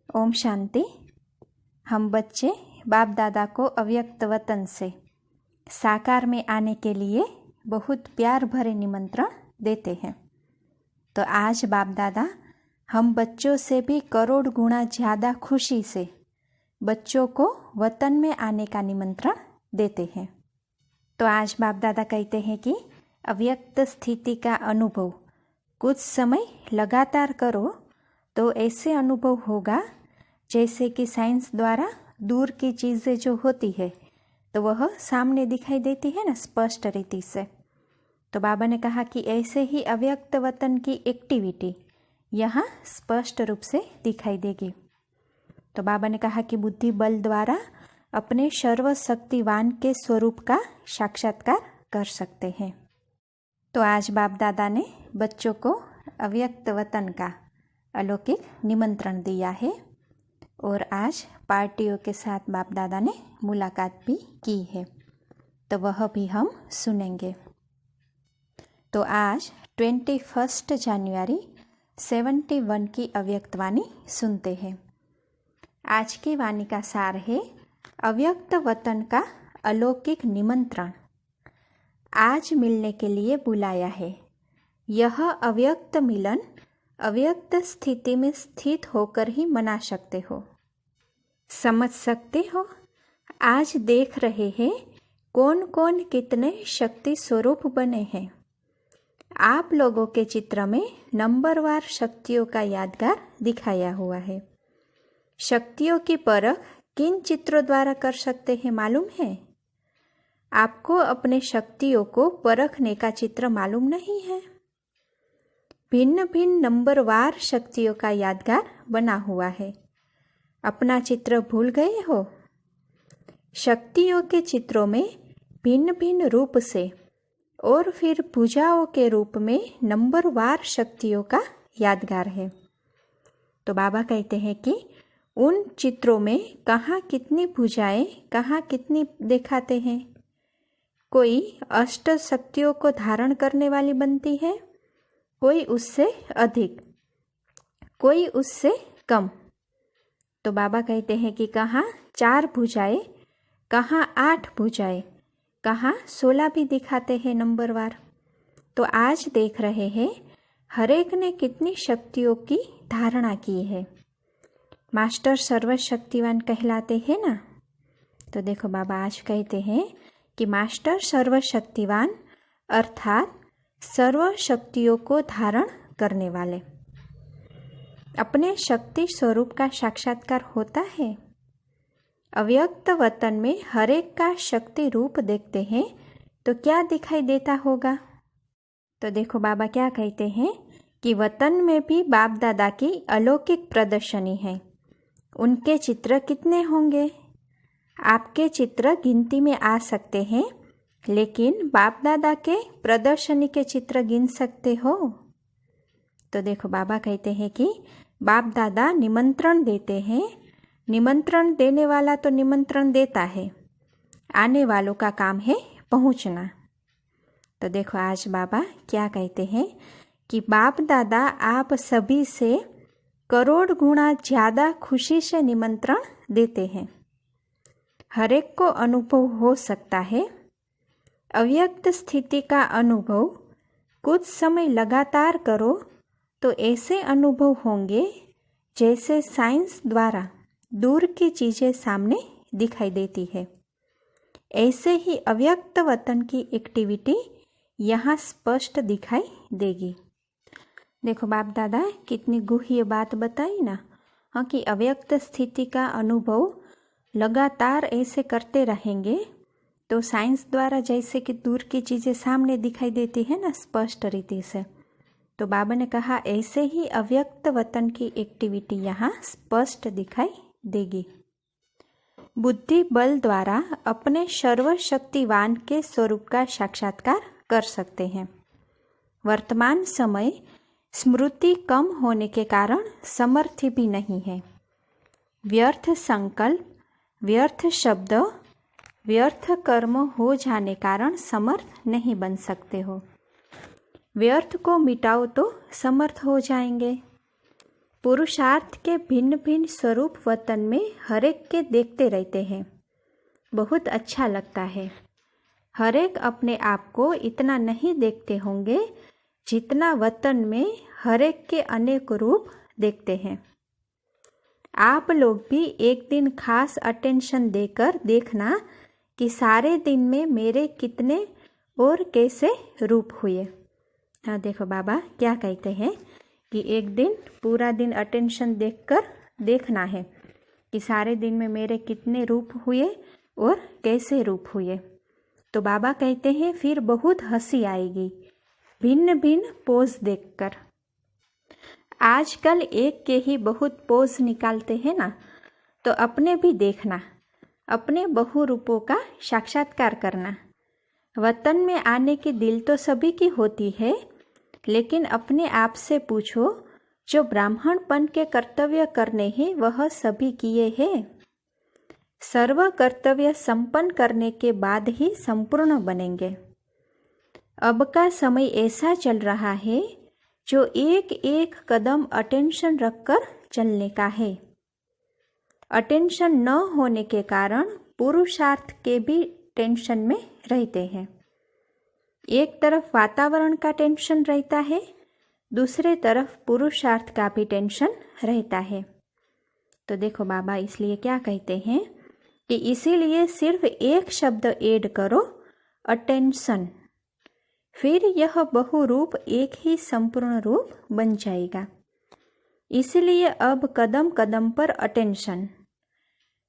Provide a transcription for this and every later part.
ओम शांति। हम बच्चे बाप दादा को अव्यक्त वतन से साकार में आने के लिए बहुत प्यार भरे निमंत्रण देते हैं। तो आज बाप दादा हम बच्चों से भी करोड़ गुना ज़्यादा खुशी से बच्चों को वतन में आने का निमंत्रण देते हैं। तो आज बाप दादा कहते हैं कि अव्यक्त स्थिति का अनुभव कुछ समय लगातार करो तो ऐसे अनुभव होगा जैसे कि साइंस द्वारा दूर की चीज़ें जो होती है तो वह सामने दिखाई देती है ना, स्पष्ट रीति से। तो बाबा ने कहा कि ऐसे ही अव्यक्त वतन की एक्टिविटी यहाँ स्पष्ट रूप से दिखाई देगी। तो बाबा ने कहा कि बुद्धि बल द्वारा अपने सर्वशक्तिवान के स्वरूप का साक्षात्कार कर सकते हैं। तो आज बाप दादा ने बच्चों को अव्यक्त वतन का अलौकिक निमंत्रण दिया है और आज पार्टियों के साथ बाप दादा ने मुलाकात भी की है, तो वह भी हम सुनेंगे। तो आज 21 जनवरी 71 की अव्यक्त वाणी सुनते हैं। आज की वाणी का सार है अव्यक्त वतन का अलौकिक निमंत्रण। आज मिलने के लिए बुलाया है। यह अव्यक्त मिलन अव्यक्त स्थिति में स्थित होकर ही मना सकते हो, समझ सकते हो। आज देख रहे हैं कौन कौन कितने शक्ति स्वरूप बने हैं। आप लोगों के चित्र में नंबरवार शक्तियों का यादगार दिखाया हुआ है। शक्तियों की परख किन चित्रों द्वारा कर सकते हैं मालूम है? आपको अपने शक्तियों को परखने का चित्र मालूम नहीं है। भिन्न भिन्न नंबरवार शक्तियों का यादगार बना हुआ है। अपना चित्र भूल गए हो? शक्तियों के चित्रों में भिन्न भिन्न रूप से और फिर भुजाओं के रूप में नंबरवार शक्तियों का यादगार है। तो बाबा कहते हैं कि उन चित्रों में कहाँ कितनी भुजाएं, कहाँ कितनी दिखाते हैं। कोई अष्ट शक्तियों को धारण करने वाली बनती है, कोई उससे अधिक, कोई उससे कम। तो बाबा कहते हैं कि कहाँ 4 भुजाएं, कहाँ 8 भुजाएं, कहाँ 16 भी दिखाते हैं नंबरवार। तो आज देख रहे हैं हर एक ने कितनी शक्तियों की धारणा की है। मास्टर सर्वशक्तिवान कहलाते हैं ना। तो देखो बाबा आज कहते हैं कि मास्टर सर्वशक्तिवान अर्थात सर्व शक्तियों को धारण करने वाले। अपने शक्ति स्वरूप का साक्षात्कार होता है। अव्यक्त वतन में हर एक का शक्ति रूप देखते हैं तो क्या दिखाई देता होगा? तो देखो बाबा क्या कहते हैं कि वतन में भी बाप दादा की अलौकिक प्रदर्शनी है। उनके चित्र कितने होंगे? आपके चित्र गिनती में आ सकते हैं, लेकिन बाप दादा के प्रदर्शनी के चित्र गिन सकते हो? तो देखो बाबा कहते हैं कि बाप दादा निमंत्रण देते हैं। निमंत्रण देने वाला तो निमंत्रण देता है, आने वालों का काम है पहुंचना। तो देखो आज बाबा क्या कहते हैं कि बाप दादा आप सभी से करोड़ गुना ज़्यादा खुशी से निमंत्रण देते हैं। हर एक को अनुभव हो सकता है। अव्यक्त स्थिति का अनुभव कुछ समय लगातार करो तो ऐसे अनुभव होंगे जैसे साइंस द्वारा दूर की चीज़ें सामने दिखाई देती है। ऐसे ही अव्यक्त वतन की एक्टिविटी यहाँ स्पष्ट दिखाई देगी। देखो बाप दादा कितनी गुह्य बात बताई ना। हाँ, कि अव्यक्त स्थिति का अनुभव लगातार ऐसे करते रहेंगे तो साइंस द्वारा जैसे कि दूर की चीज़ें सामने दिखाई देती है ना, स्पष्ट रीति से। तो बाबा ने कहा ऐसे ही अव्यक्त वतन की एक्टिविटी यहाँ स्पष्ट दिखाई देगी। बुद्धि बल द्वारा अपने सर्वशक्तिवान के स्वरूप का साक्षात्कार कर सकते हैं। वर्तमान समय स्मृति कम होने के कारण समर्थ भी नहीं है। व्यर्थ संकल्प, व्यर्थ शब्द, व्यर्थ कर्म हो जाने कारण समर्थ नहीं बन सकते हो। व्यर्थ को मिटाओ तो समर्थ हो जाएंगे। पुरुषार्थ के भिन्न भिन्न स्वरूप वतन में हर एक के देखते रहते हैं। बहुत अच्छा लगता है। हर एक अपने आप को इतना नहीं देखते होंगे जितना वतन में हर एक के अनेक रूप देखते हैं। आप लोग भी एक दिन खास अटेंशन देकर देखना कि सारे दिन में मेरे कितने और कैसे रूप हुए। हाँ, देखो बाबा क्या कहते हैं कि एक दिन पूरा दिन अटेंशन देखकर देखना है कि सारे दिन में मेरे कितने रूप हुए और कैसे रूप हुए। तो बाबा कहते हैं फिर बहुत हंसी आएगी भिन्न भिन्न पोज देखकर। आजकल एक के ही बहुत पोज निकालते हैं ना, तो अपने भी देखना, अपने बहु रूपों का साक्षात्कार करना। वतन में आने की दिल तो सभी की होती है, लेकिन अपने आप से पूछो जो ब्राह्मणपन के कर्तव्य करने हैं वह सभी किए हैं। सर्व कर्तव्य संपन्न करने के बाद ही संपूर्ण बनेंगे। अब का समय ऐसा चल रहा है जो एक एक कदम अटेंशन रखकर चलने का है। अटेंशन न होने के कारण पुरुषार्थ के भी टेंशन में रहते हैं। एक तरफ वातावरण का टेंशन रहता है, दूसरे तरफ पुरुषार्थ का भी टेंशन रहता है। तो देखो बाबा इसलिए क्या कहते हैं कि इसीलिए सिर्फ एक शब्द ऐड करो, अटेंशन, फिर यह बहुरूप एक ही संपूर्ण रूप बन जाएगा। इसलिए अब कदम कदम पर अटेंशन।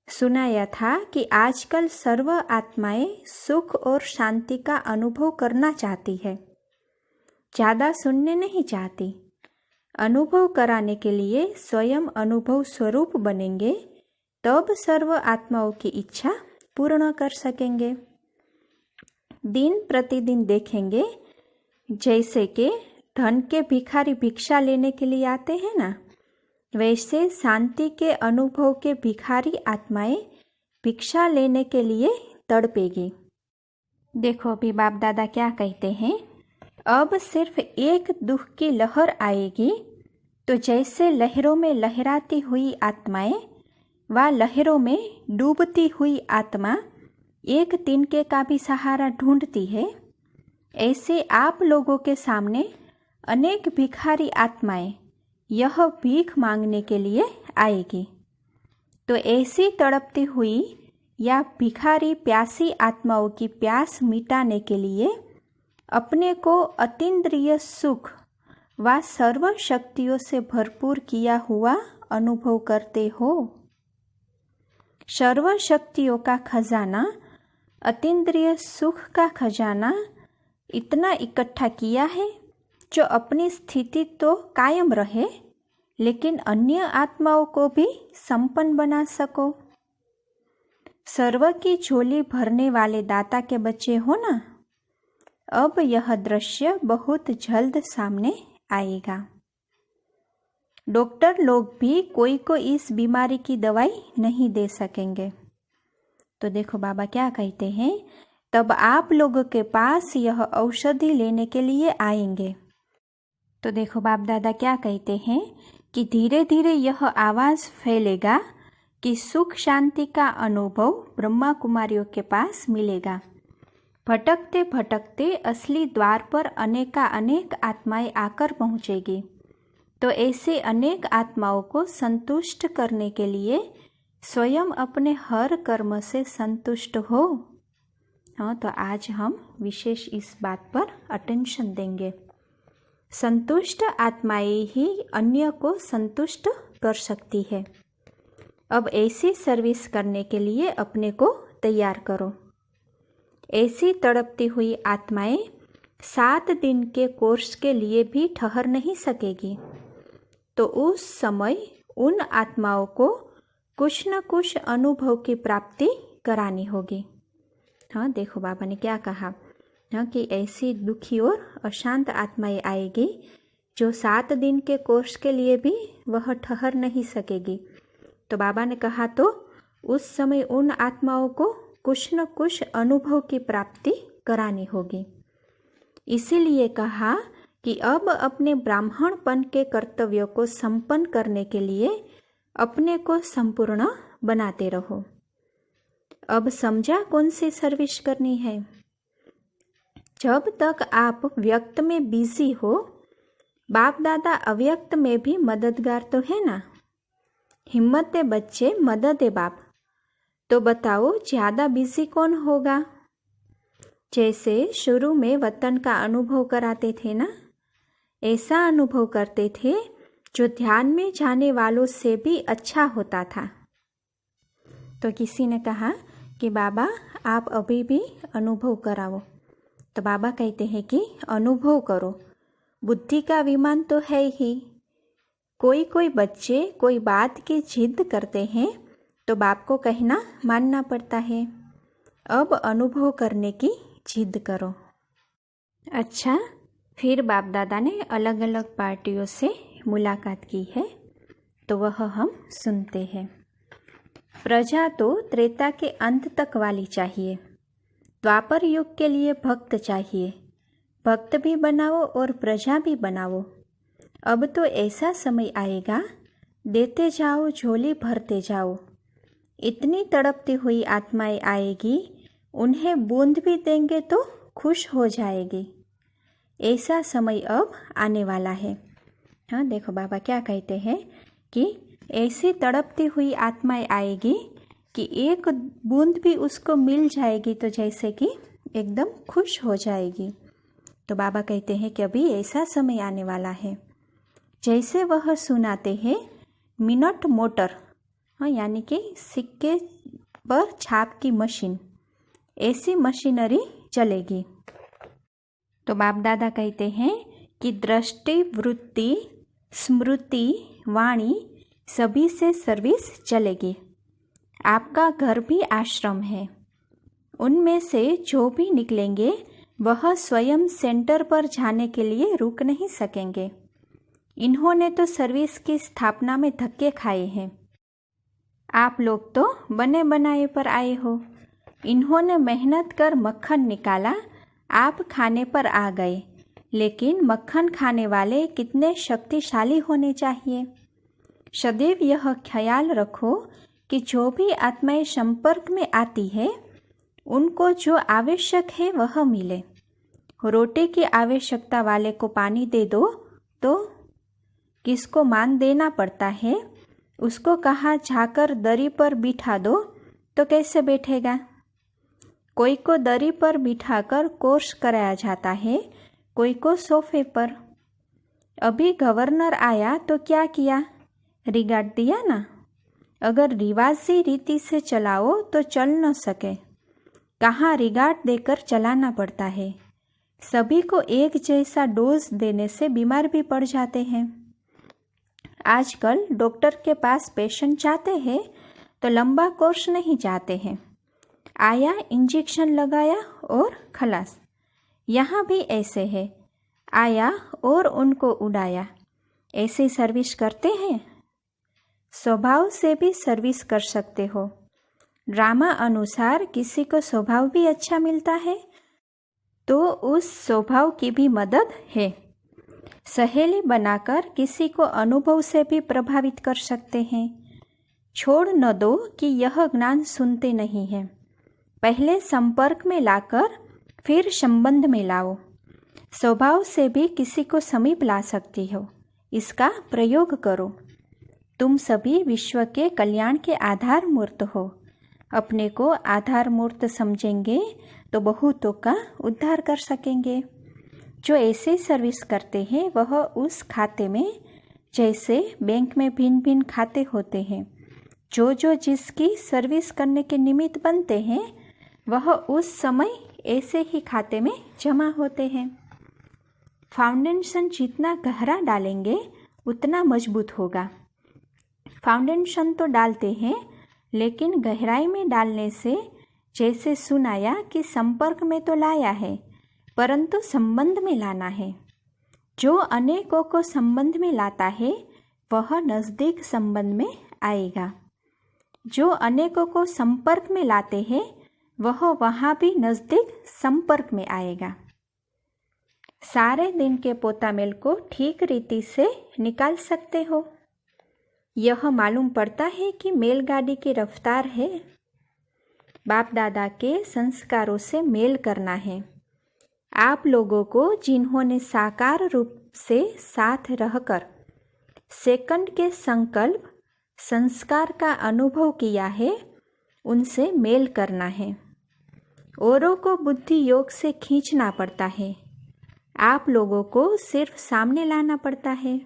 सुनाया था कि आजकल सर्व आत्माएं सुख और शांति का अनुभव करना चाहती है, ज़्यादा सुनने नहीं चाहती। अनुभव कराने के लिए स्वयं अनुभव स्वरूप बनेंगे, तब सर्व आत्माओं की इच्छा पूर्ण कर सकेंगे। दिन प्रतिदिन देखेंगे जैसे कि धन के भिखारी भिक्षा लेने के लिए आते हैं ना, वैसे शांति के अनुभव के भिखारी आत्माएं भिक्षा लेने के लिए तड़पेगी। देखो अभी बाप दादा क्या कहते हैं, अब सिर्फ एक दुख की लहर आएगी तो जैसे लहरों में लहराती हुई आत्माएं व लहरों में डूबती हुई आत्मा एक तिनके का भी सहारा ढूंढती है, ऐसे आप लोगों के सामने अनेक भिखारी आत्माएं यह भीख मांगने के लिए आएगी। तो ऐसी तड़पती हुई या भिखारी प्यासी आत्माओं की प्यास मिटाने के लिए अपने को अतीन्द्रिय सुख व सर्व शक्तियों से भरपूर किया हुआ अनुभव करते हो। सर्व शक्तियों का खजाना, अतीन्द्रिय सुख का खजाना इतना इकट्ठा किया है जो अपनी स्थिति तो कायम रहे, लेकिन अन्य आत्माओं को भी संपन्न बना सको। सर्व की झोली भरने वाले दाता के बच्चे हो ना। अब यह दृश्य बहुत जल्द सामने आएगा। डॉक्टर लोग भी कोई को इस बीमारी की दवाई नहीं दे सकेंगे। तो देखो बाबा क्या कहते हैं, तब आप लोगों के पास यह औषधि लेने के लिए आएंगे। तो देखो बाप दादा क्या कहते हैं कि धीरे धीरे यह आवाज़ फैलेगा कि सुख शांति का अनुभव ब्रह्मा कुमारियों के पास मिलेगा। भटकते भटकते असली द्वार पर अनेक आत्माएं आकर पहुँचेगी। तो ऐसे अनेक आत्माओं को संतुष्ट करने के लिए स्वयं अपने हर कर्म से संतुष्ट हो। हाँ, तो आज हम विशेष इस बात पर अटेंशन देंगे। संतुष्ट आत्माएं ही अन्य को संतुष्ट कर सकती है। अब ऐसी सर्विस करने के लिए अपने को तैयार करो। ऐसी तड़पती हुई आत्माएं 7 दिन के कोर्स के लिए भी ठहर नहीं सकेगी। तो उस समय उन आत्माओं को कुछ न कुछ अनुभव की प्राप्ति करानी होगी। हाँ, देखो बाबा ने क्या कहा, हाँ, कि ऐसी दुखी और अशांत आत्माएं आएगी जो 7 दिन के कोर्स के लिए भी वह ठहर नहीं सकेगी। तो बाबा ने कहा तो उस समय उन आत्माओं को कुछ न कुछ अनुभव की प्राप्ति करानी होगी। इसीलिए कहा कि अब अपने ब्राह्मणपन के कर्तव्यों को संपन्न करने के लिए अपने को संपूर्ण बनाते रहो। अब समझा कौन सी सर्विस करनी है। जब तक आप व्यक्त में बिजी हो, बाप दादा अव्यक्त में भी मददगार तो है ना। हिम्मत है बच्चे, मदद है बाप। तो बताओ ज़्यादा बिजी कौन होगा। जैसे शुरू में वतन का अनुभव कराते थे ना, ऐसा अनुभव करते थे जो ध्यान में जाने वालों से भी अच्छा होता था। तो किसी ने कहा कि बाबा आप अभी भी अनुभव कराओ। तो बाबा कहते हैं कि अनुभव करो, बुद्धि का विमान तो है ही। कोई कोई बच्चे कोई बात की जिद करते हैं तो बाप को कहना मानना पड़ता है। अब अनुभव करने की जिद करो। अच्छा, फिर बाप दादा ने अलग अलग पार्टियों से मुलाकात की है, तो वह हम सुनते हैं। प्रजा तो त्रेता के अंत तक वाली चाहिए। द्वापर युग के लिए भक्त चाहिए। भक्त भी बनाओ और प्रजा भी बनाओ। अब तो ऐसा समय आएगा, देते जाओ झोली भरते जाओ। इतनी तड़पती हुई आत्माएं आएगी, उन्हें बूंद भी देंगे तो खुश हो जाएगी। ऐसा समय अब आने वाला है। हाँ, देखो बाबा क्या कहते हैं कि ऐसी तड़पती हुई आत्माएं आएगी कि एक बूंद भी उसको मिल जाएगी तो जैसे कि एकदम खुश हो जाएगी। तो बाबा कहते हैं कि अभी ऐसा समय आने वाला है। जैसे वह सुनाते हैं मिनट मोटर, हाँ, यानी कि सिक्के पर छाप की मशीन, ऐसी मशीनरी चलेगी। तो बाप दादा कहते हैं कि दृष्टि, वृत्ति, स्मृति, वाणी सभी से सर्विस चलेगी। आपका घर भी आश्रम है। उनमें से जो भी निकलेंगे वह स्वयं सेंटर पर जाने के लिए रुक नहीं सकेंगे। इन्होंने तो सर्विस की स्थापना में धक्के खाए हैं। आप लोग तो बने बनाए पर आए हो। इन्होंने मेहनत कर मक्खन निकाला, आप खाने पर आ गए। लेकिन मक्खन खाने वाले कितने शक्तिशाली होने चाहिए। सदैव यह ख्याल रखो कि जो भी आत्माएं संपर्क में आती है उनको जो आवश्यक है वह मिले। रोटी की आवश्यकता वाले को पानी दे दो तो किसको मान देना पड़ता है। उसको कहा जाकर दरी पर बिठा दो तो कैसे बैठेगा। कोई को दरी पर बिठाकर कोर्स कराया जाता है, कोई को सोफे पर। अभी गवर्नर आया तो क्या किया, रिगार्ड दिया ना। अगर रिवाजी रीति से चलाओ तो चल न सके, कहाँ रिगार्ड देकर चलाना पड़ता है। सभी को एक जैसा डोज देने से बीमार भी पड़ जाते हैं। आजकल डॉक्टर के पास पेशेंट जाते हैं तो लंबा कोर्स नहीं जाते हैं, आया इंजेक्शन लगाया और खलास। यहाँ भी ऐसे है, आया और उनको उड़ाया। ऐसे सर्विस करते हैं। स्वभाव से भी सर्विस कर सकते हो। ड्रामा अनुसार किसी को स्वभाव भी अच्छा मिलता है तो उस स्वभाव की भी मदद है। सहेली बनाकर किसी को अनुभव से भी प्रभावित कर सकते हैं। छोड़ न दो कि यह ज्ञान सुनते नहीं हैं। पहले संपर्क में लाकर फिर संबंध में लाओ। स्वभाव से भी किसी को समीप ला सकती हो, इसका प्रयोग करो। तुम सभी विश्व के कल्याण के आधार मूर्त हो। अपने को आधार मूर्त समझेंगे तो बहुतों का उद्धार कर सकेंगे। जो ऐसे सर्विस करते हैं वह उस खाते में, जैसे बैंक में भिन्न भिन्न खाते होते हैं, जो जिसकी सर्विस करने के निमित्त बनते हैं वह उस समय ऐसे ही खाते में जमा होते हैं। फाउंडेशन जितना गहरा डालेंगे उतना मजबूत होगा। फाउंडेशन तो डालते हैं लेकिन गहराई में डालने से, जैसे सुनाया कि संपर्क में तो लाया है परंतु संबंध में लाना है। जो अनेकों को संबंध में लाता है वह नज़दीक संबंध में आएगा। जो अनेकों को संपर्क में लाते हैं वह वहाँ भी नज़दीक संपर्क में आएगा। सारे दिन के पोतामेल को ठीक रीति से निकाल सकते हो। यह मालूम पड़ता है कि मेलगाड़ी की रफ्तार है। बाप दादा के संस्कारों से मेल करना है। आप लोगों को जिन्होंने साकार रूप से साथ रहकर सेकंड के संकल्प संस्कार का अनुभव किया है, उनसे मेल करना है। औरों को बुद्धि योग से खींचना पड़ता है, आप लोगों को सिर्फ सामने लाना पड़ता है।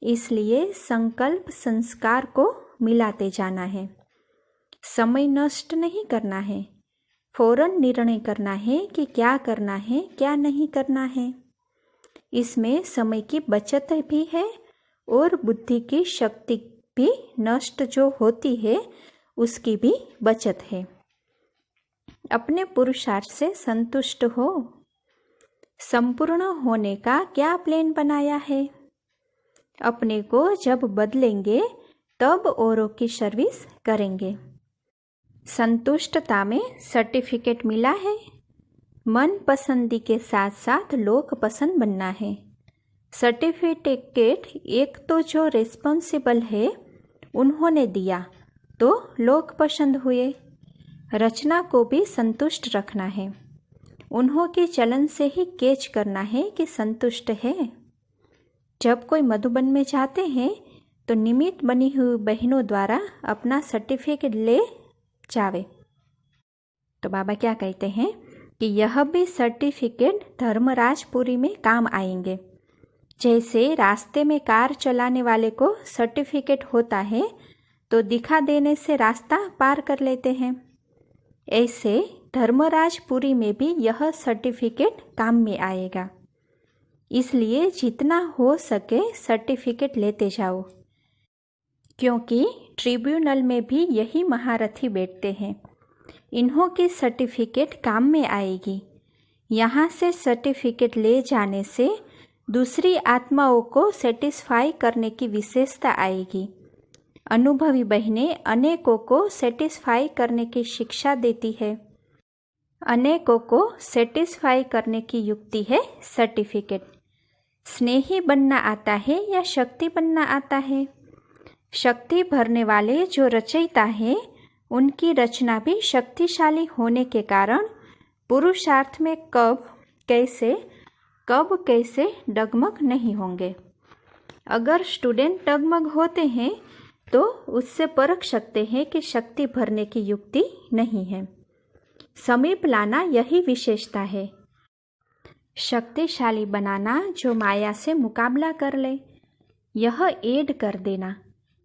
इसलिए संकल्प संस्कार को मिलाते जाना है। समय नष्ट नहीं करना है। फौरन निर्णय करना है कि क्या करना है, क्या नहीं करना है। इसमें समय की बचत भी है और बुद्धि की शक्ति भी नष्ट जो होती है उसकी भी बचत है। अपने पुरुषार्थ से संतुष्ट हो। संपूर्ण होने का क्या प्लान बनाया है? अपने को जब बदलेंगे तब औरों की सर्विस करेंगे। संतुष्टता में सर्टिफिकेट मिला है। मन पसंदी के साथ साथ लोक पसंद बनना है। सर्टिफिकेट एक तो जो रिस्पॉन्सिबल है उन्होंने दिया तो लोक पसंद हुए। रचना को भी संतुष्ट रखना है। उन्हों के चलन से ही कैच करना है कि संतुष्ट है। जब कोई मधुबन में जाते हैं तो निमित्त बनी हुई बहनों द्वारा अपना सर्टिफिकेट ले जावे। तो बाबा क्या कहते हैं कि यह भी सर्टिफिकेट धर्मराजपुरी में काम आएंगे। जैसे रास्ते में कार चलाने वाले को सर्टिफिकेट होता है तो दिखा देने से रास्ता पार कर लेते हैं, ऐसे धर्मराजपुरी में भी यह सर्टिफिकेट काम में आएगा। इसलिए जितना हो सके सर्टिफिकेट लेते जाओ, क्योंकि ट्रिब्यूनल में भी यही महारथी बैठते हैं। इन्हों की सर्टिफिकेट काम में आएगी। यहाँ से सर्टिफिकेट ले जाने से दूसरी आत्माओं को सेटिस्फाई करने की विशेषता आएगी। अनुभवी बहनें अनेकों को सेटिस्फाई करने की शिक्षा देती है। अनेकों को सेटिस्फाई करने की युक्ति है सर्टिफिकेट। स्नेही बनना आता है या शक्ति बनना आता है? शक्ति भरने वाले जो रचयिता है उनकी रचना भी शक्तिशाली होने के कारण पुरुषार्थ में कब कैसे डगमग नहीं होंगे। अगर स्टूडेंट डगमग होते हैं तो उससे परख सकते हैं कि शक्ति भरने की युक्ति नहीं है। समीप लाना यही विशेषता है। शक्तिशाली बनाना जो माया से मुकाबला कर ले, यह ऐड कर देना।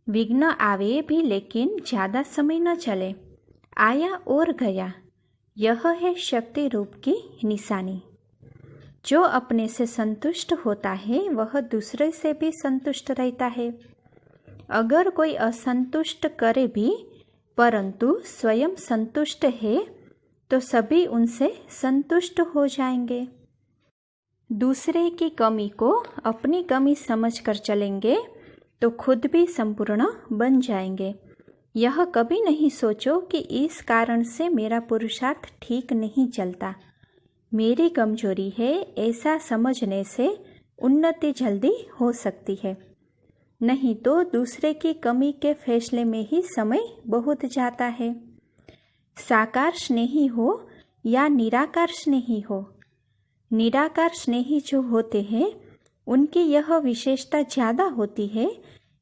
विघ्न आवे भी लेकिन ज़्यादा समय न चले, आया और गया, यह है शक्ति रूप की निशानी। जो अपने से संतुष्ट होता है वह दूसरे से भी संतुष्ट रहता है। अगर कोई असंतुष्ट करे भी परंतु स्वयं संतुष्ट है तो सभी उनसे संतुष्ट हो जाएंगे। दूसरे की कमी को अपनी कमी समझकर चलेंगे तो खुद भी संपूर्ण बन जाएंगे। यह कभी नहीं सोचो कि इस कारण से मेरा पुरुषार्थ ठीक नहीं चलता, मेरी कमजोरी है। ऐसा समझने से उन्नति जल्दी हो सकती है, नहीं तो दूसरे की कमी के फैसले में ही समय बहुत जाता है। साकार स्नेही हो या निराकार स्नेही हो, निराकार स्नेही जो होते हैं उनकी यह विशेषता ज़्यादा होती है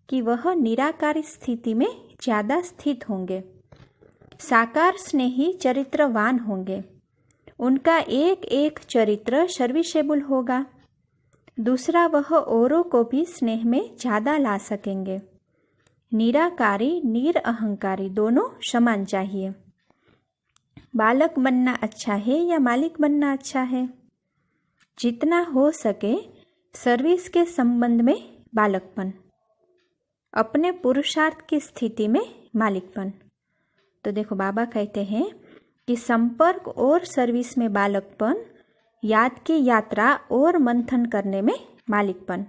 कि वह निराकारी स्थिति में ज़्यादा स्थित होंगे। साकार स्नेही चरित्रवान होंगे, उनका एक एक चरित्र सर्विसेबल होगा। दूसरा, वह औरों को भी स्नेह में ज़्यादा ला सकेंगे। निराकारी निरअहंकारी दोनों समान चाहिए। बालक बनना अच्छा है या मालिक बनना अच्छा है? जितना हो सके सर्विस के संबंध में बालकपन, अपने पुरुषार्थ की स्थिति में मालिकपन। तो देखो बाबा कहते हैं कि संपर्क और सर्विस में बालकपन, याद की यात्रा और मंथन करने में मालिकपन,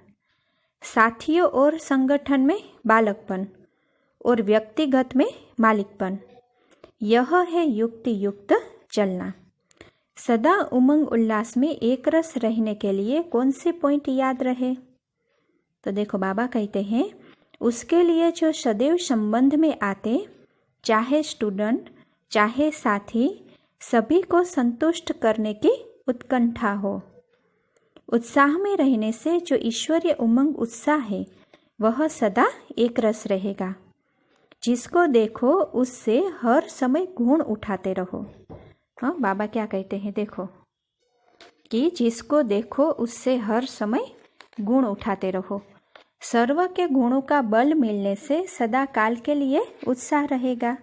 साथियों और संगठन में बालकपन और व्यक्तिगत में मालिकपन। यह है युक्ति युक्त चलना। सदा उमंग उल्लास में एक रस रहने के लिए कौन से पॉइंट याद रहे? तो देखो बाबा कहते हैं, उसके लिए जो सदैव संबंध में आते, चाहे स्टूडेंट चाहे साथी, सभी को संतुष्ट करने की उत्कंठा हो। उत्साह में रहने से जो ईश्वरीय उमंग उत्साह है वह सदा एक रस रहेगा। जिसको देखो उससे हर समय गुण उठाते रहो। हाँ, बाबा क्या कहते हैं देखो, कि जिसको देखो उससे हर समय गुण उठाते रहो। सर्व के गुणों का बल मिलने से सदा काल के लिए उत्साह रहेगा।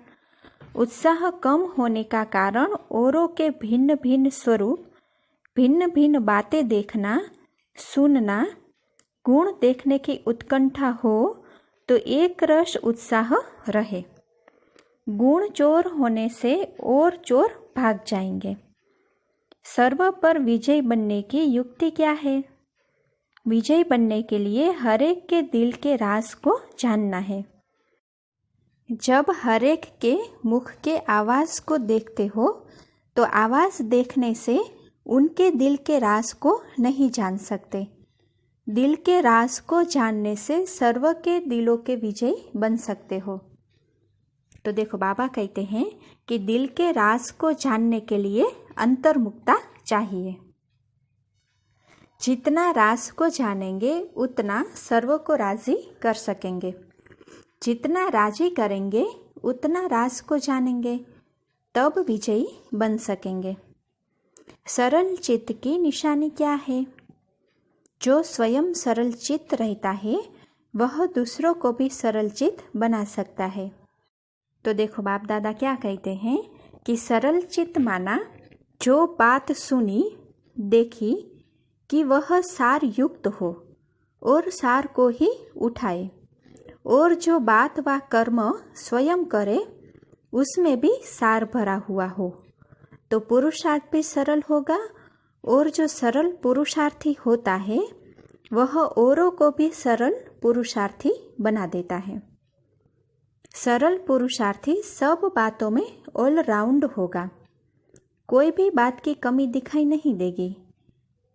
उत्साह कम होने का कारण औरों के भिन्न भिन्न स्वरूप, भिन्न भिन्न बातें देखना, सुनना, गुण देखने की उत्कंठा हो तो एक रस उत्साह रहे। गुण चोर होने से और चोर भाग जाएंगे। सर्व पर विजय बनने की युक्ति क्या है? विजय बनने के लिए हरेक के दिल के राज को जानना है। जब हरेक के मुख के आवाज को देखते हो तो आवाज देखने से उनके दिल के राज को नहीं जान सकते। दिल के राज को जानने से सर्व के दिलों के विजय बन सकते हो। तो देखो बाबा कहते हैं कि दिल के राज को जानने के लिए अंतर्मुखता चाहिए। जितना राज को जानेंगे उतना सर्व को राजी कर सकेंगे। जितना राजी करेंगे उतना राज को जानेंगे, तब विजयी बन सकेंगे। सरल चित्त की निशानी क्या है? जो स्वयं सरल चित्त रहता है वह दूसरों को भी सरल चित्त बना सकता है। तो देखो बाप दादा क्या कहते हैं कि सरल चित्त माना जो बात सुनी देखी कि वह सार युक्त हो और सार को ही उठाए, और जो बात व कर्म स्वयं करे उसमें भी सार भरा हुआ हो, तो पुरुषार्थ भी सरल होगा। और जो सरल पुरुषार्थी होता है वह औरों को भी सरल पुरुषार्थी बना देता है। सरल पुरुषार्थी सब बातों में ऑलराउंड होगा। कोई भी बात की कमी दिखाई नहीं देगी,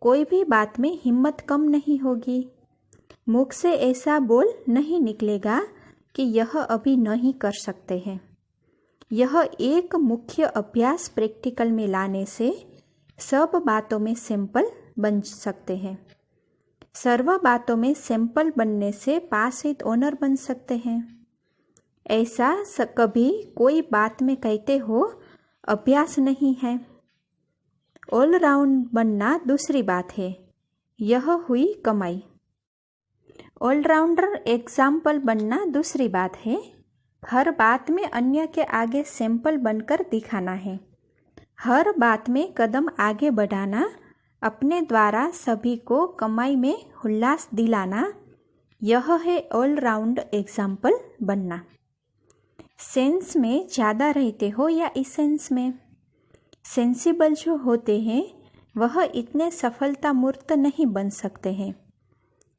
कोई भी बात में हिम्मत कम नहीं होगी। मुख से ऐसा बोल नहीं निकलेगा कि यह अभी नहीं कर सकते हैं। यह एक मुख्य अभ्यास प्रैक्टिकल में लाने से सब बातों में सैंपल बन सकते हैं। सर्व बातों में सैंपल बनने से पास विद ऑनर बन सकते हैं। ऐसा कभी कोई बात में कहते हो अभ्यास नहीं है। ऑलराउंड बनना दूसरी बात है, यह हुई कमाई। ऑलराउंडर एग्जाम्पल बनना दूसरी बात है। हर बात में अन्य के आगे सैंपल बनकर दिखाना है। हर बात में कदम आगे बढ़ाना, अपने द्वारा सभी को कमाई में उल्लास दिलाना, यह है ऑलराउंड एग्जाम्पल बनना। सेंस में ज़्यादा रहते हो या इसेंस में? सेंसिबल जो होते हैं वह इतने सफलता मूर्त नहीं बन सकते हैं।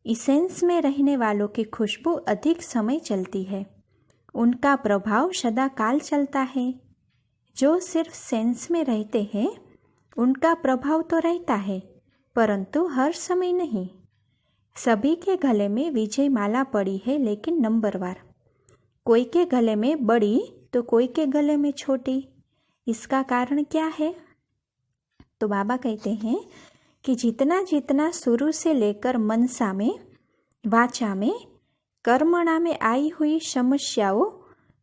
इसेंस में रहने वालों की खुशबू अधिक समय चलती है, उनका प्रभाव सदा काल चलता है। जो सिर्फ सेंस में रहते हैं उनका प्रभाव तो रहता है, परंतु हर समय नहीं। सभी के गले में विजय माला पड़ी है, लेकिन नंबरवार। कोई के गले में बड़ी तो कोई के गले में छोटी। इसका कारण क्या है? तो बाबा कहते हैं कि जितना जितना शुरू से लेकर मनसा में, वाचा में, कर्मणा में आई हुई समस्याओं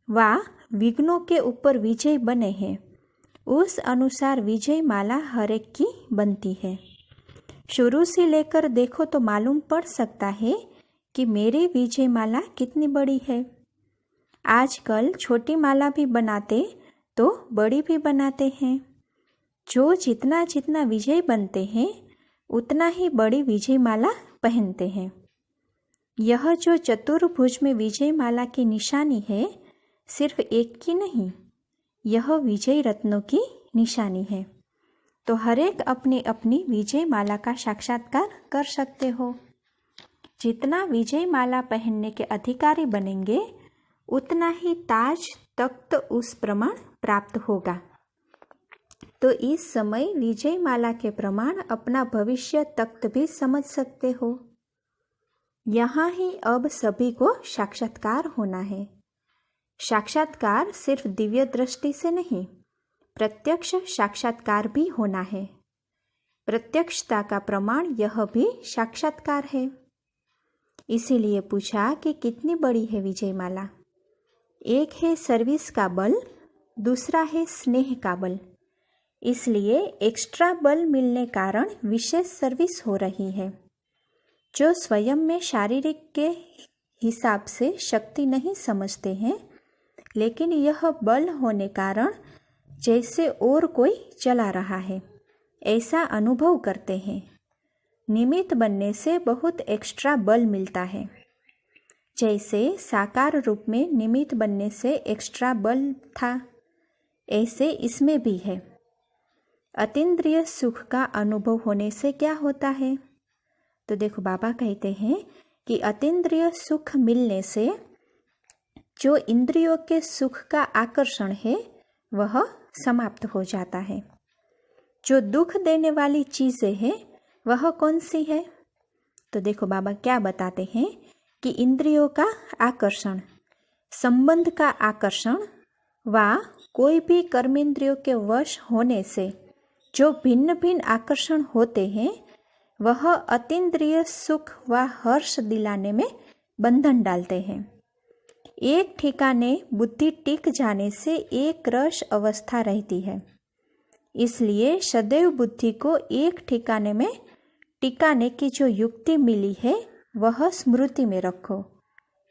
व विघ्नों के ऊपर विजय बने हैं, उस अनुसार विजय माला हरेक की बनती है। शुरू से लेकर देखो तो मालूम पड़ सकता है कि मेरी विजय माला कितनी बड़ी है। आजकल छोटी माला भी बनाते तो बड़ी भी बनाते हैं। जो जितना जितना विजय बनते हैं उतना ही बड़ी विजय माला पहनते हैं। यह जो चतुर्भुज में विजय माला की निशानी है सिर्फ एक की नहीं, यह विजय रत्नों की निशानी है। तो हरेक अपनी अपनी विजय माला का साक्षात्कार कर सकते हो। जितना विजय माला पहनने के अधिकारी बनेंगे उतना ही ताज तख्त उस प्रमाण प्राप्त होगा। तो इस समय विजय माला के प्रमाण अपना भविष्य तक भी समझ सकते हो। यहाँ ही अब सभी को साक्षात्कार होना है। साक्षात्कार सिर्फ दिव्य दृष्टि से नहीं, प्रत्यक्ष साक्षात्कार भी होना है। प्रत्यक्षता का प्रमाण यह भी साक्षात्कार है। इसीलिए पूछा कि कितनी बड़ी है विजय माला। एक है सर्विस का बल, दूसरा है स्नेह का बल। इसलिए एक्स्ट्रा बल मिलने कारण विशेष सर्विस हो रही है। जो स्वयं में शारीरिक के हिसाब से शक्ति नहीं समझते हैं, लेकिन यह बल होने कारण जैसे और कोई चला रहा है ऐसा अनुभव करते हैं। निमित्त बनने से बहुत एक्स्ट्रा बल मिलता है। जैसे साकार रूप में निमित्त बनने से एक्स्ट्रा बल था, ऐसे इसमें भी है। अतीन्द्रिय सुख का अनुभव होने से क्या होता है? तो देखो बाबा कहते हैं कि अतीन्द्रिय सुख मिलने से जो इंद्रियों के सुख का आकर्षण है वह समाप्त हो जाता है। जो दुख देने वाली चीज़ें हैं वह कौन सी है? तो देखो बाबा क्या बताते हैं कि इंद्रियों का आकर्षण, संबंध का आकर्षण व कोई भी कर्मेंद्रियों के वश होने से जो भिन्न भिन्न आकर्षण होते हैं वह अतीन्द्रिय सुख व हर्ष दिलाने में बंधन डालते हैं। एक ठिकाने बुद्धि टिक जाने से एक रस अवस्था रहती है। इसलिए सदैव बुद्धि को एक ठिकाने में टिकाने की जो युक्ति मिली है वह स्मृति में रखो।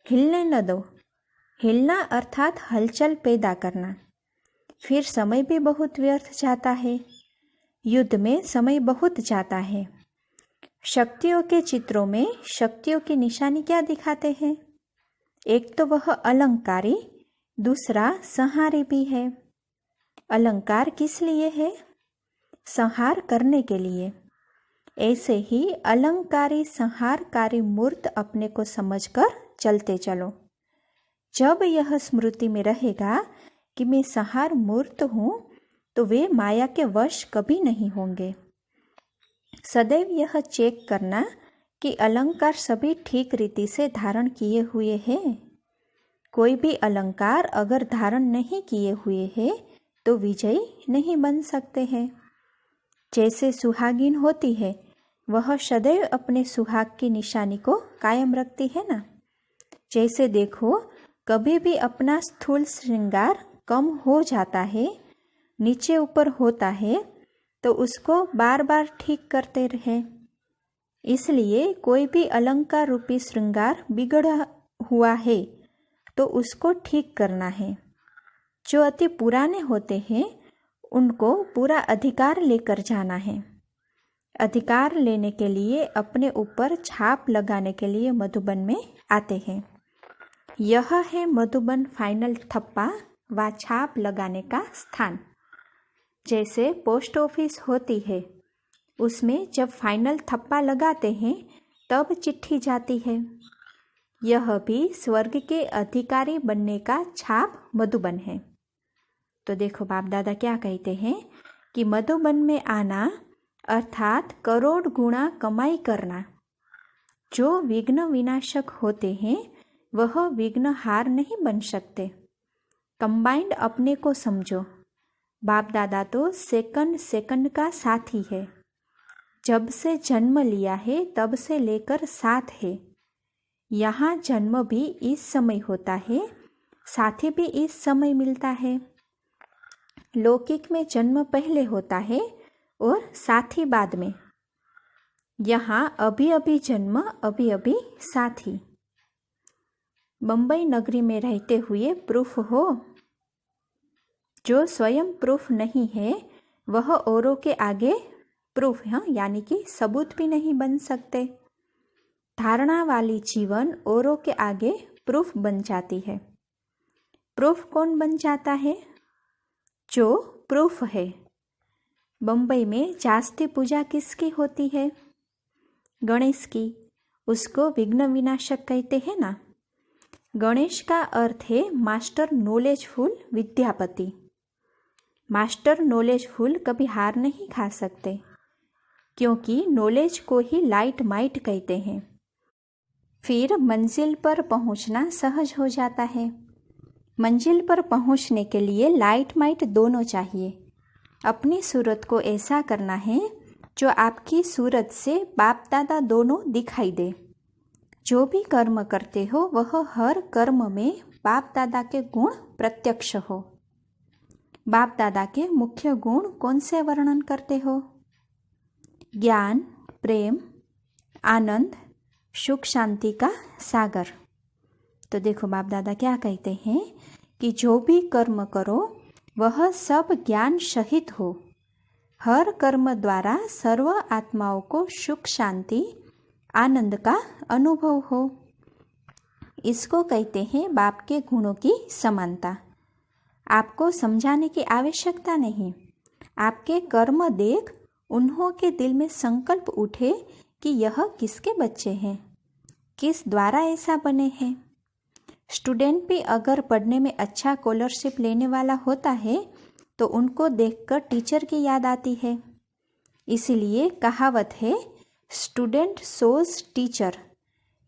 हिलने न दो। हिलना अर्थात हलचल पैदा करना। फिर समय भी बहुत व्यर्थ जाता है। युद्ध में समय बहुत जाता है। शक्तियों के चित्रों में शक्तियों की निशानी क्या दिखाते हैं? एक तो वह अलंकारी, दूसरा संहारी भी है। अलंकार किस लिए है? संहार करने के लिए। ऐसे ही अलंकारी संहारकारी मूर्त अपने को समझकर चलते चलो। जब यह स्मृति में रहेगा कि मैं संहार मूर्त हूँ, तो वे माया के वश कभी नहीं होंगे। सदैव यह चेक करना कि अलंकार सभी ठीक रीति से धारण किए हुए हैं। कोई भी अलंकार अगर धारण नहीं किए हुए हैं तो विजयी नहीं बन सकते हैं। जैसे सुहागिन होती है वह सदैव अपने सुहाग की निशानी को कायम रखती है ना। जैसे देखो कभी भी अपना स्थूल श्रृंगार कम हो जाता है, नीचे ऊपर होता है, तो उसको बार बार ठीक करते रहे। इसलिए कोई भी अलंकार रूपी श्रृंगार बिगड़ा हुआ है तो उसको ठीक करना है। जो अति पुराने होते हैं उनको पूरा अधिकार लेकर जाना है। अधिकार लेने के लिए अपने ऊपर छाप लगाने के लिए मधुबन में आते हैं। यह है मधुबन फाइनल थप्पा व छाप लगाने का स्थान। जैसे पोस्ट ऑफिस होती है, उसमें जब फाइनल थप्पा लगाते हैं तब चिट्ठी जाती है। यह भी स्वर्ग के अधिकारी बनने का छाप मधुबन है। तो देखो बाप दादा क्या कहते हैं कि मधुबन में आना अर्थात करोड़ गुना कमाई करना। जो विघ्न विनाशक होते हैं वह विघ्न हार नहीं बन सकते। कंबाइंड अपने को समझो। बाप दादा तो सेकंड सेकंड का साथी है। जब से जन्म लिया है तब से लेकर साथ है। यहाँ जन्म भी इस समय होता है, साथी भी इस समय मिलता है। लौकिक में जन्म पहले होता है और साथी बाद में। यहाँ अभी अभी जन्म, अभी अभी साथी। बम्बई नगरी में रहते हुए प्रूफ हो। जो स्वयं प्रूफ नहीं है वह औरों के आगे प्रूफ है, यानी कि सबूत भी नहीं बन सकते। धारणा वाली जीवन औरों के आगे प्रूफ बन जाती है। प्रूफ कौन बन जाता है? जो प्रूफ है। बम्बई में जास्ती पूजा किसकी होती है? गणेश की। उसको विघ्न विनाशक कहते हैं ना। गणेश का अर्थ है master knowledgeful Vidyapati. Master knowledgeful कभी हार नहीं खा सकते, क्योंकि नॉलेज को ही लाइट माइट कहते हैं। फिर मंजिल पर पहुंचना सहज हो जाता है। मंजिल पर पहुंचने के लिए लाइट माइट दोनों चाहिए। अपनी सूरत को ऐसा करना है जो आपकी सूरत से बाप दादा दोनों दिखाई दे। जो भी कर्म करते हो वह हर कर्म में बाप दादा के गुण प्रत्यक्ष हो। बाप दादा के मुख्य गुण कौन से वर्णन करते हो? ज्ञान, प्रेम, आनंद, सुख शांति का सागर। तो देखो बाप दादा क्या कहते हैं कि जो भी कर्म करो वह सब ज्ञान सहित हो। हर कर्म द्वारा सर्व आत्माओं को सुख शांति आनंद का अनुभव हो। इसको कहते हैं बाप के गुणों की समानता। आपको समझाने की आवश्यकता नहीं। आपके कर्म देख उन्हों के दिल में संकल्प उठे कि यह किसके बच्चे हैं, किस द्वारा ऐसा बने हैं। स्टूडेंट भी अगर पढ़ने में अच्छा स्कॉलरशिप लेने वाला होता है तो उनको देखकर टीचर की याद आती है। इसलिए कहावत है, स्टूडेंट सोज टीचर।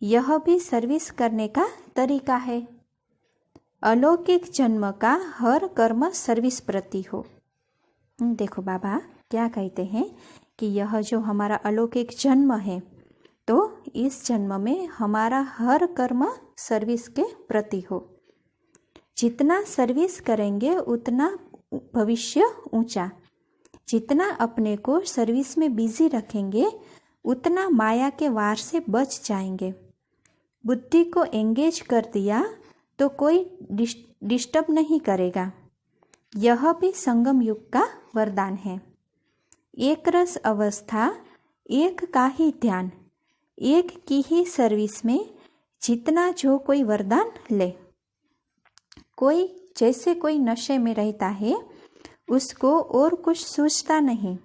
यह भी सर्विस करने का तरीका है। अलौकिक जन्म का हर कर्म सर्विस प्रति हो। देखो बाबा क्या कहते हैं कि यह जो हमारा अलौकिक जन्म है, तो इस जन्म में हमारा हर कर्म सर्विस के प्रति हो। जितना सर्विस करेंगे उतना भविष्य ऊंचा। जितना अपने को सर्विस में बिजी रखेंगे उतना माया के वार से बच जाएंगे। बुद्धि को एंगेज कर दिया तो कोई डिस्टर्ब नहीं करेगा। यह भी संगम युग का वरदान है। एक रस अवस्था, एक का ही ध्यान, एक की ही सर्विस में जितना जो कोई वरदान ले। कोई जैसे कोई नशे में रहता है उसको और कुछ सूझता नहीं,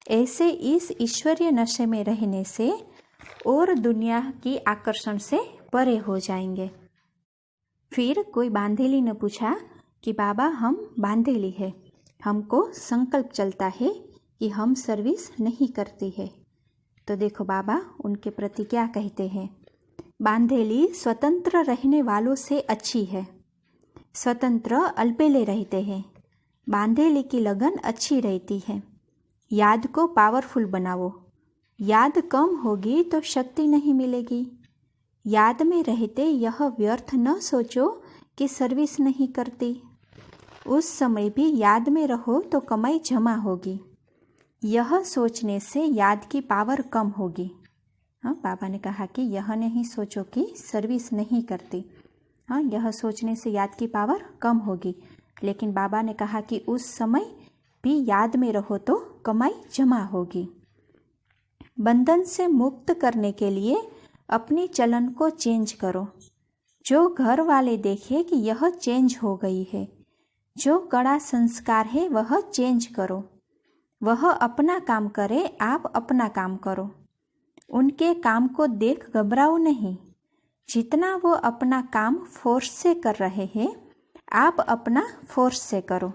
ऐसे इस ईश्वरीय नशे में रहने से और दुनिया की आकर्षण से परे हो जाएंगे। फिर कोई बांधेली ने पूछा कि बाबा हम बांधेली है, हमको संकल्प चलता है कि हम सर्विस नहीं करती है। तो देखो बाबा उनके प्रति क्या कहते हैं। बांधेली स्वतंत्र रहने वालों से अच्छी है। स्वतंत्र अलबेले रहते हैं। बांधेली की लगन अच्छी रहती है। याद को पावरफुल बनाओ। याद कम होगी तो शक्ति नहीं मिलेगी। याद में रहते यह व्यर्थ न सोचो कि सर्विस नहीं करती। उस समय भी याद में रहो तो कमाई जमा होगी। यह सोचने से याद की पावर कम होगी। हाँ, बाबा ने कहा कि यह नहीं सोचो कि सर्विस नहीं करती। हाँ, यह सोचने से याद की पावर कम होगी। लेकिन बाबा ने कहा कि उस समय भी याद में रहो तो कमाई जमा होगी। बंधन से मुक्त करने के लिए अपनी चलन को चेंज करो। जो घर वाले देखे कि यह चेंज हो गई है। जो कड़ा संस्कार है वह चेंज करो। वह अपना काम करे, आप अपना काम करो। उनके काम को देख घबराओ नहीं। जितना वो अपना काम फोर्स से कर रहे हैं, आप अपना फोर्स से करो।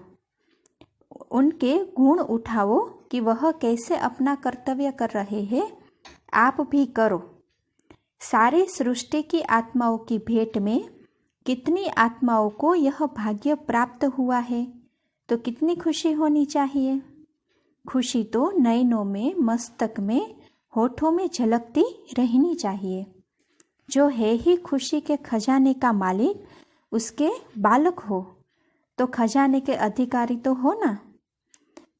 उनके गुण उठाओ कि वह कैसे अपना कर्तव्य कर रहे हैं, आप भी करो। सारी सृष्टि की आत्माओं की भेंट में कितनी आत्माओं को यह भाग्य प्राप्त हुआ है, तो कितनी खुशी होनी चाहिए। खुशी तो नयनों में, मस्तक में, होठों में झलकती रहनी चाहिए। जो है ही खुशी के खजाने का मालिक, उसके बालक हो तो खजाने के अधिकारी तो हो ना।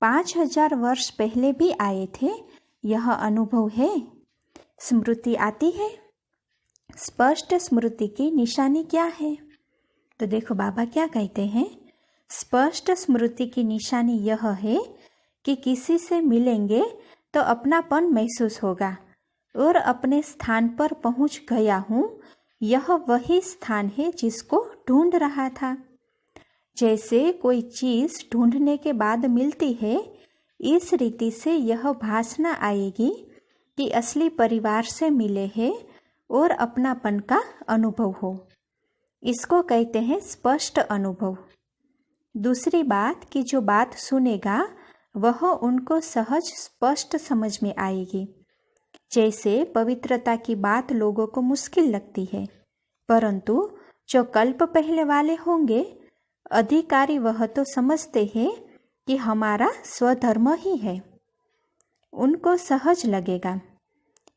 5000 वर्ष पहले भी आए थे, यह अनुभव है। स्मृति आती है। स्पष्ट स्मृति की निशानी क्या है? तो देखो बाबा क्या कहते हैं। स्पष्ट स्मृति की निशानी यह है कि किसी से मिलेंगे तो अपनापन महसूस होगा और अपने स्थान पर पहुंच गया हूँ, यह वही स्थान है जिसको ढूंढ रहा था। जैसे कोई चीज़ ढूंढने के बाद मिलती है, इस रीति से यह भासना आएगी कि असली परिवार से मिले हैं और अपनापन का अनुभव हो। इसको कहते हैं स्पष्ट अनुभव। दूसरी बात कि जो बात सुनेगा वह उनको सहज स्पष्ट समझ में आएगी। जैसे पवित्रता की बात लोगों को मुश्किल लगती है, परंतु जो कल्प पहले वाले होंगे अधिकारी वह तो समझते हैं कि हमारा स्वधर्म ही है, उनको सहज लगेगा।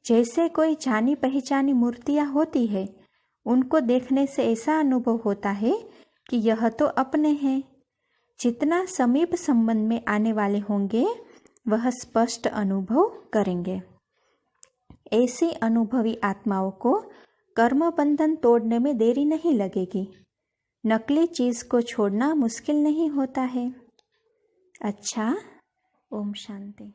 जैसे कोई जानी पहचानी मूर्तियाँ होती है, उनको देखने से ऐसा अनुभव होता है कि यह तो अपने हैं। जितना समीप संबंध में आने वाले होंगे वह स्पष्ट अनुभव करेंगे। ऐसी अनुभवी आत्माओं को कर्म बंधन तोड़ने में देरी नहीं लगेगी। नकली चीज को छोड़ना मुश्किल नहीं होता है। अच्छा, ओम शांति।